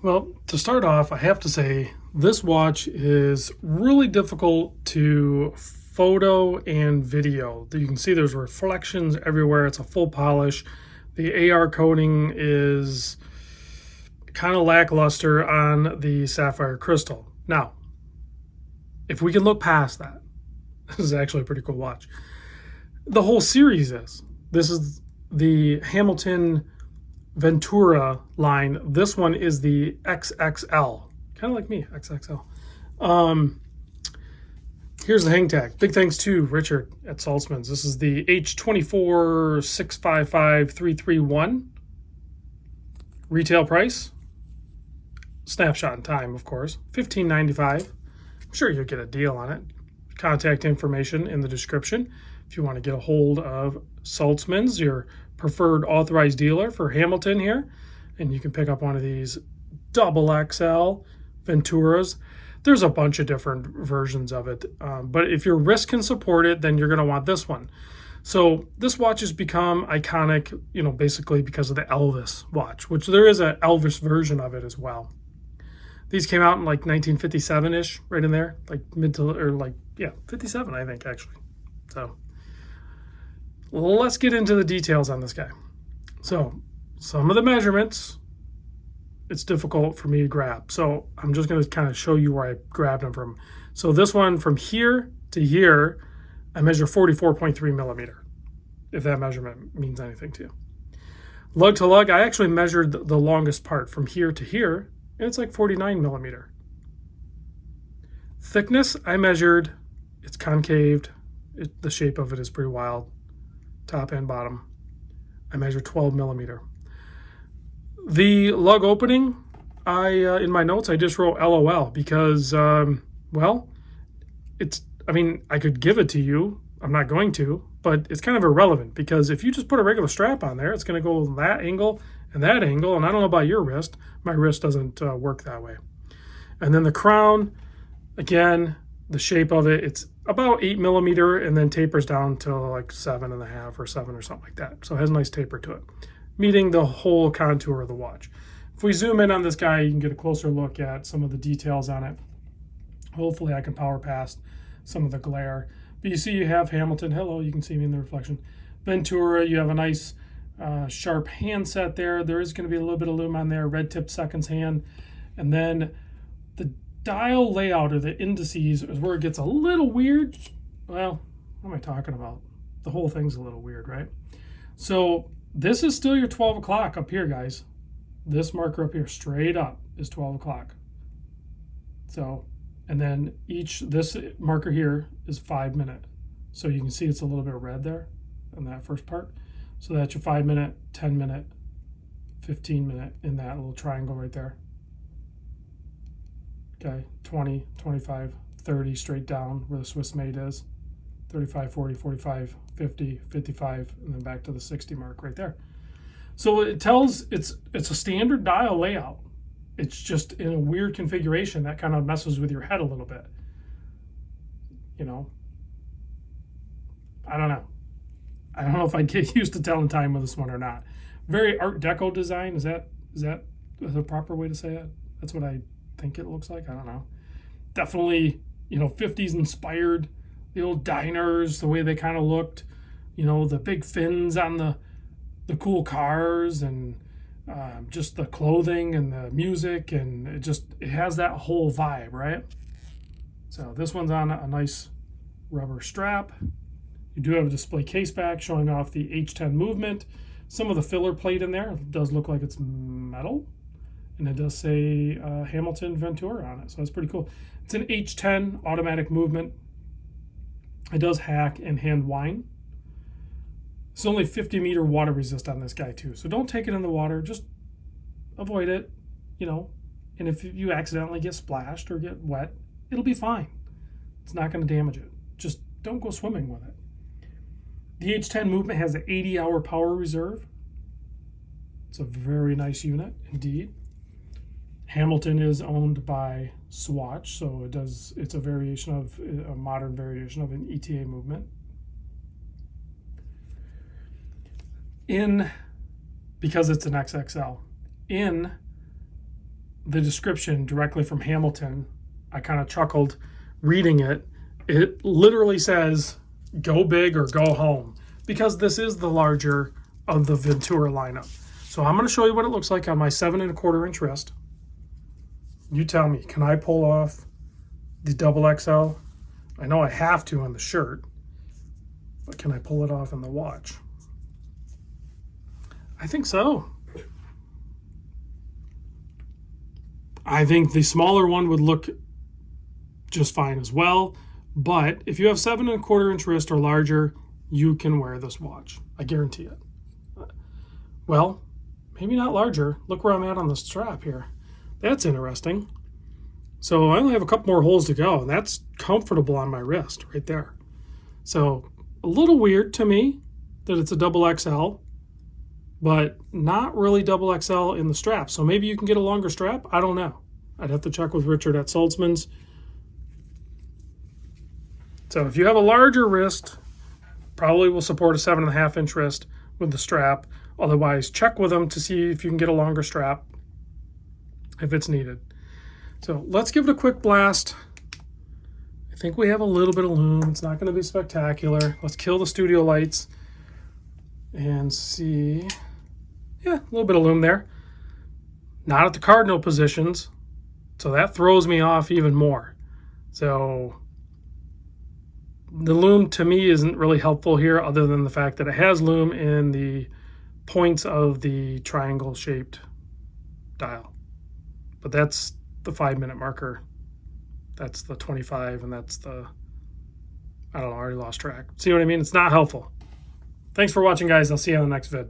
Well, to start off, I have to say this watch is really difficult to photo and video. You can see there's reflections everywhere. It's a full polish. The AR coating is kind of lackluster on the sapphire crystal. Now, if we can look past that, this is actually a pretty cool watch. The whole series is. This is the Hamilton Ventura line. This one is the XXL, kind of like me, XXL. Here's the hang tag. Big thanks to Richard at Saltzman's. This is the H24655-331. Retail price, snapshot in time, of course, $15.95. I'm sure you'll get a deal on it. Contact information in the description if you want to get a hold of Saltzman's, your preferred authorized dealer for Hamilton here, and you can pick up one of these double XL Venturas. There's a bunch of different versions of it, but if your wrist can support it, then you're going to want this one. So this watch has become iconic, basically because of the Elvis watch, which there is an Elvis version of it as well. These came out in like 1957-ish, right in there, like 57, I think, actually. So let's get into the details on this guy. So some of the measurements, it's difficult for me to grab. So I'm just going to kind of show you where I grabbed them from. So this one from here to here, I measure 44.3 millimeter, if that measurement means anything to you. Lug to lug, I actually measured the longest part from here to here, and it's like 49 millimeter. Thickness, I measured, it's concaved. The shape of it is pretty wild. Top and bottom. I measured 12 millimeter. The lug opening, in my notes, I just wrote LOL because, I could give it to you. I'm not going to, but it's kind of irrelevant because if you just put a regular strap on there, it's going to go that angle, and I don't know about your wrist. My wrist doesn't work that way. And then the crown, again, the shape of it, it's about 8 millimeter and then tapers down to like 7.5 or 7 or something like that. So it has a nice taper to it, meeting the whole contour of the watch. If we zoom in on this guy, you can get a closer look at some of the details on it. Hopefully I can power past some of the glare. But you see you have Hamilton. Hello, you can see me in the reflection. Ventura, you have a nice sharp handset there. There is going to be a little bit of Lume on there, red tip seconds hand. And then the dial layout or the indices is where it gets a little weird. Well, what am I talking about? The whole thing's a little weird, right? So this is still your 12 o'clock up here, guys. This marker up here straight up is 12 o'clock. So, and then this marker here is 5 minute. So you can see it's a little bit red there in that first part. So that's your 5 minute, 10 minute, 15 minute in that little triangle right there. Okay, 20, 25, 30 straight down where the Swiss made is. 35, 40, 45, 50, 55, and then back to the 60 mark right there. So it tells it's a standard dial layout. It's just in a weird configuration that kind of messes with your head a little bit. I don't know. I don't know if I'd get used to telling time with this one or not. Very Art Deco design. Is that the proper way to say it? That's what I think it looks like. I don't know. Definitely, 50s inspired. The old diners, the way they kind of looked, the big fins on the cool cars, and just the clothing and the music, and it has that whole vibe, right? So this one's on a nice rubber strap. You do have a display case back showing off the H10 movement. Some of the filler plate in there, it does look like it's metal, and it does say Hamilton Ventura on it, so that's pretty cool. It's an H10 automatic movement. It does hack and hand wind. It's only 50 meter water resist on this guy too, so don't take it in the water. Just avoid it, and if you accidentally get splashed or get wet, it'll be fine. It's not going to damage it. Just don't go swimming with it. The H10 movement has an 80-hour power reserve. It's a very nice unit indeed. Hamilton is owned by Swatch, so it's a modern variation of an ETA movement. Because it's an XXL, in the description directly from Hamilton, I kind of chuckled reading it. It literally says, go big or go home, because this is the larger of the Ventura lineup. So I'm going to show you what it looks like on my 7 1/4 inch wrist. You tell me, can I pull off the XXL? I know I have to on the shirt, but can I pull it off in the watch? I think so. I think the smaller one would look just fine as well, but if you have 7 1/4 inch wrist or larger, you can wear this watch. I guarantee it. Well, maybe not larger. Look where I'm at on the strap here. That's interesting. So I only have a couple more holes to go, and that's comfortable on my wrist right there. So a little weird to me that it's a XXL, but not really XXL in the strap. So maybe you can get a longer strap. I don't know. I'd have to check with Richard at Saltzman's. So if you have a larger wrist, probably will support a 7 1/2 inch wrist with the strap. Otherwise, check with them to see if you can get a longer strap if it's needed. So let's give it a quick blast. I think we have a little bit of lume. It's not going to be spectacular. Let's kill the studio lights and see. Yeah, a little bit of lume there. Not at the cardinal positions, so that throws me off even more. So the lume to me isn't really helpful here, other than the fact that it has lume in the points of the triangle shaped dial. But that's the 5-minute marker. That's the 25, and that's the, I don't know, I already lost track. See what I mean? It's not helpful. Thanks for watching, guys. I'll see you on the next vid.